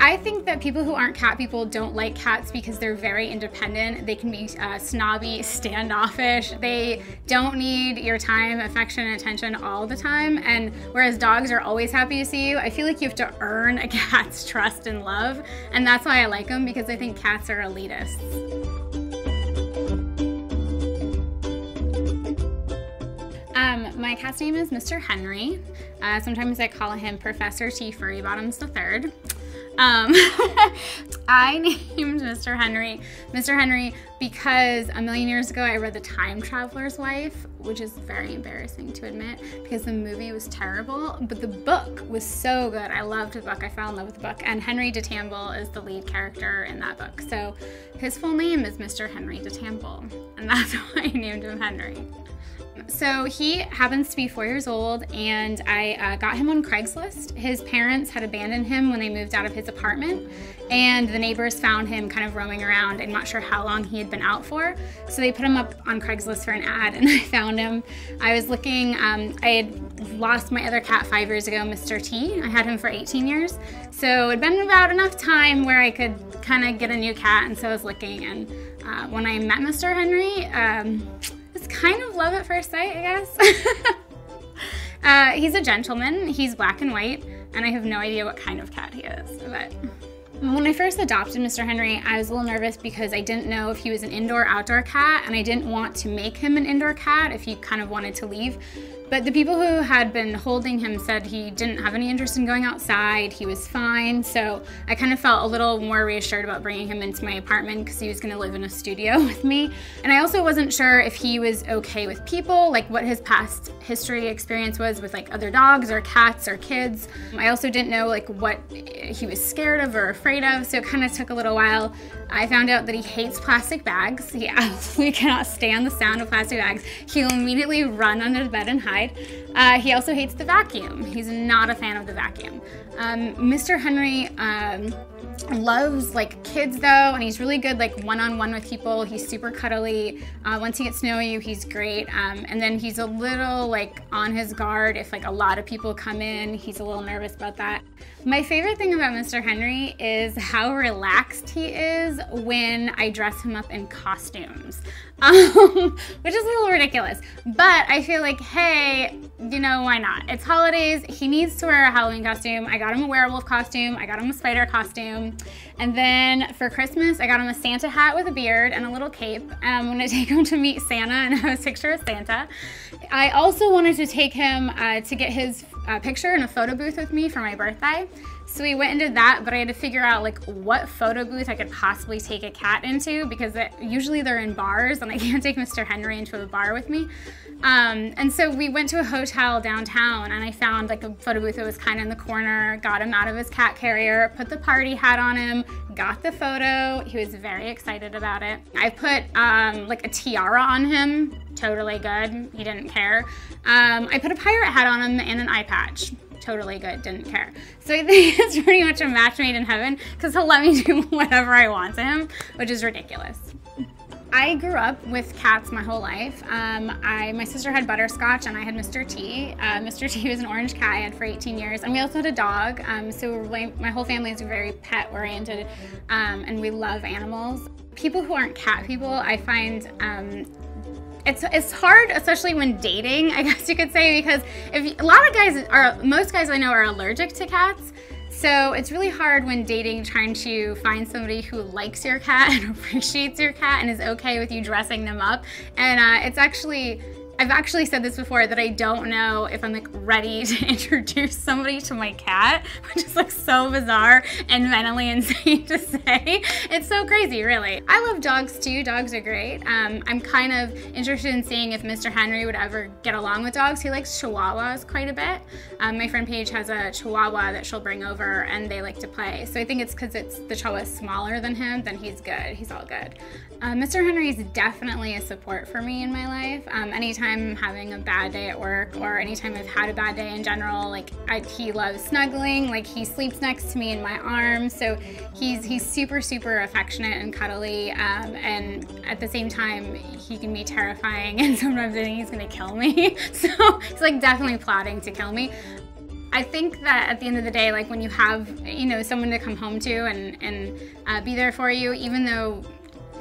I think that people who aren't cat people don't like cats because they're very independent. They can be snobby, standoffish. They don't need your time, affection, and attention all the time. And whereas dogs are always happy to see you, I feel like you have to earn a cat's trust and love. And that's why I like them, because I think cats are elitists. My cat's name is Mr. Henry. Sometimes I call him Professor T. Furrybottoms III. I named Mr. Henry because a million years ago I read The Time Traveler's Wife, which is very embarrassing to admit because the movie was terrible, but the book was so good. I loved the book. I fell in love with the book, and Henry de Tamble is the lead character in that book. So his full name is Mr. Henry de Tamble, and that's why I named him Henry. So he happens to be 4 years old, and I got him on Craigslist. His parents had abandoned him when they moved out of his apartment, and the neighbors found him kind of roaming around and not sure how long he had been out for. So they put him up on Craigslist for an ad, and I found him. I was looking, I had lost my other cat 5 years ago, Mr. T. I had him for 18 years. So it'd been about enough time where I could kind of get a new cat, and so I was looking, and when I met Mr. Henry, it's kind of love at first sight, I guess. He's a gentleman, he's black and white, and I have no idea what kind of cat he is. But when I first adopted Mr. Henry, I was a little nervous because I didn't know if he was an indoor-outdoor cat, and I didn't want to make him an indoor cat if he kind of wanted to leave. But the people who had been holding him said he didn't have any interest in going outside, he was fine, so I kind of felt a little more reassured about bringing him into my apartment because he was going to live in a studio with me. And I also wasn't sure if he was okay with people, like what his past history experience was with like other dogs or cats or kids. I also didn't know like what he was scared of or afraid of, so it kind of took a little while. I found out that he hates plastic bags. He absolutely cannot stand the sound of plastic bags. He'll immediately run under the bed and hide. He also hates the vacuum. He's not a fan of the vacuum. Mr. Henry loves like kids though, and he's really good like one-on-one with people. He's super cuddly. Once he gets to know you, he's great. And then he's a little like on his guard if like a lot of people come in. He's a little nervous about that. My favorite thing about Mr. Henry is how relaxed he is when I dress him up in costumes, which is a little ridiculous, but I feel like, hey, you know, why not? It's holidays, he needs to wear a Halloween costume. I got him a werewolf costume, I got him a spider costume, and then for Christmas, I got him a Santa hat with a beard and a little cape. I'm gonna take him to meet Santa and have a picture of Santa. I also wanted to take him to get his picture in a photo booth with me for my birthday. So we went and did that, but I had to figure out like what photo booth I could possibly take a cat into because usually they're in bars and I can't take Mr. Henry into a bar with me. And so we went to a hotel downtown and I found like a photo booth that was kind of in the corner, got him out of his cat carrier, put the party hat on him, got the photo. He was very excited about it. I put like a tiara on him, totally good, he didn't care. I put a pirate hat on him and an eye patch. Totally good, didn't care. So I think it's pretty much a match made in heaven because he'll let me do whatever I want to him, which is ridiculous. I grew up with cats my whole life. My sister had Butterscotch and I had Mr. T. Mr. T was an orange cat I had for 18 years. And we also had a dog. So my whole family is very pet oriented and we love animals. People who aren't cat people, I find it's hard, especially when dating, I guess you could say, because most guys I know are allergic to cats. So it's really hard when dating, trying to find somebody who likes your cat and appreciates your cat and is okay with you dressing them up. And I've actually said this before, that I don't know if I'm like ready to introduce somebody to my cat, which is like so bizarre and mentally insane to say. It's so crazy, really. I love dogs too, dogs are great. I'm kind of interested in seeing if Mr. Henry would ever get along with dogs. He likes Chihuahuas quite a bit. My friend Paige has a Chihuahua that she'll bring over and they like to play. So I think it's because the Chihuahua is smaller than him, then he's good, he's all good. Mr. Henry is definitely a support for me in my life. Anytime I'm having a bad day at work or anytime I've had a bad day in general, like he loves snuggling, like he sleeps next to me in my arms, so he's super, super affectionate and cuddly, and at the same time he can be terrifying and sometimes I think he's gonna kill me. So he's like definitely plotting to kill me. I think that at the end of the day, like when you have, you know, someone to come home to and be there for you, even though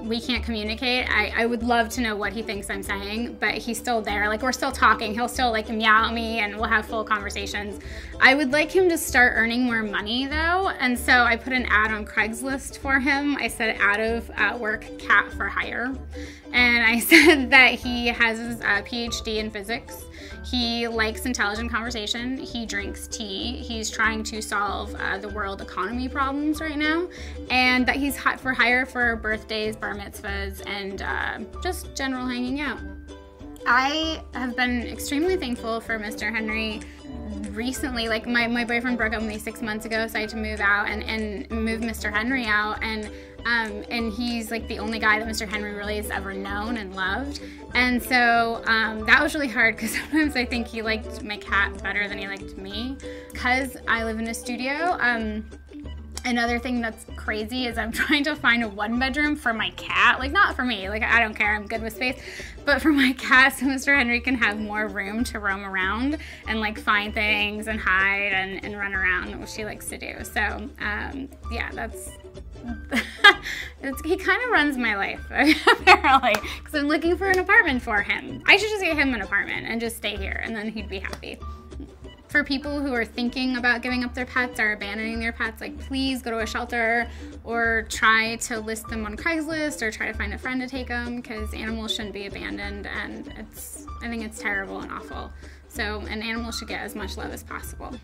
we can't communicate, I would love to know what he thinks I'm saying, but he's still there. Like, we're still talking. He'll still like meow at me and we'll have full conversations. I would like him to start earning more money though, and so I put an ad on Craigslist for him. I said out of work cat for hire, and I said that he has his PhD in physics. He likes intelligent conversation. He drinks tea. He's trying to solve the world economy problems right now, and that he's hot for hire for birthdays, bar mitzvahs, and just general hanging out. I have been extremely thankful for Mr. Henry recently. Like my boyfriend broke up with me 6 months ago, so I had to move out and move Mr. Henry out, and he's like the only guy that Mr. Henry really has ever known and loved. And so that was really hard, because sometimes I think he liked my cat better than he liked me. Because I live in a studio, another thing that's crazy is I'm trying to find a 1-bedroom for my cat. Like, not for me, like I don't care, I'm good with space, but for my cat, so Mr. Henry can have more room to roam around and like find things and hide and run around, which he likes to do. So yeah, that's he kind of runs my life, apparently, because I'm looking for an apartment for him. I should just get him an apartment and just stay here, and then he'd be happy. For people who are thinking about giving up their pets or abandoning their pets, like, please go to a shelter or try to list them on Craigslist or try to find a friend to take them, because animals shouldn't be abandoned, and I think it's terrible and awful. So an animal should get as much love as possible.